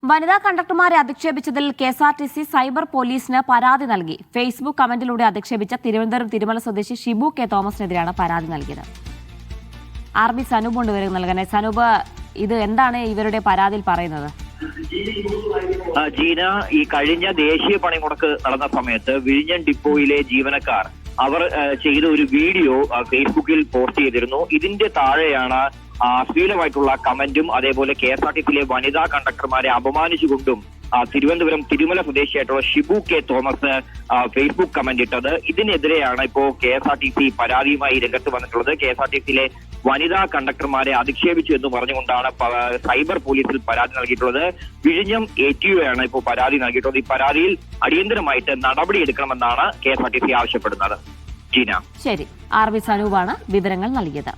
വനിതാ കണ്ടക്ടർമാരെ അധിക്ഷേപിച്ചതിൽ KSRTC cyber പോലീസിന് പരാതി നൽകി. ഫേസ്ബുക്ക് കമന്റിലൂടെ അധിക്ഷേപിച്ച തിരുവനന്തപുരം തിരുമല സ്വദേശി ഷിബു കെ തോമസിനെതിരെയാണ് പരാതി നൽകിയത്. ആർബി സനൂപ് ഉണ്ട് വിവരം നൽകാൻ. സനൂപ്, ഇത് എന്താണ് ഇവരുടെ പരാതിയിൽ പറയുന്നത്? ജീന, ഈ കഴിഞ്ഞ ദേശീയ പണിമുടക്ക് നടന്ന സമയത്ത് വിഴിഞ്ഞം ഡിപ്പോയിലെ ജീവനക്കാർ അവർ ചെയ്ത ഒരു വീഡിയോ ഫേസ്ബുക്കിൽ പോസ്റ്റ് ചെയ്തിരുന്നു. ഇതിന്റെ താഴെയാണ് അശ്ലീലമായിട്ടുള്ള കമന്റും അതേപോലെ കെഎസ്ആർടിസിയിലെ വനിതാ കണ്ടക്ടർമാരെ അപമാനിച്ചുകൊണ്ടും തിരുവനന്തപുരം തിരുമല സ്വദേശിയായിട്ടുള്ള Shibu K Thomas Facebook comment ഇട്ടത്. ഇതിനെതിരെയാണ് ഇപ്പോ കെഎസ്ആർടിസി പരാതിയുമായി രംഗത്ത് വന്നിട്ടുള്ളത്. കെഎസ്ആർടിസിയിലെ വനിതാ കണ്ടക്ടർമാരെ അധിക്ഷേപിച്ചു എന്ന് പറഞ്ഞുകൊണ്ടാണ് സൈബർ പോലീസിൽ പരാതി നൽകിയിട്ടുള്ളത്. വിഴിഞ്ഞം ATO ആണ് ഇപ്പോൾ പരാതി നൽകിയിട്ടുള്ളത്. ഈ പരാതിയിൽ അടിയന്തരമായിട്ട് നടപടിയെടുക്കണമെന്നാണ് കെഎസ്ആർടിസി ആവശ്യപ്പെടുന്നത്. ജീന, ശരി. ആർബി സനൂപാണ് വിവരങ്ങൾ നൽകിയത്.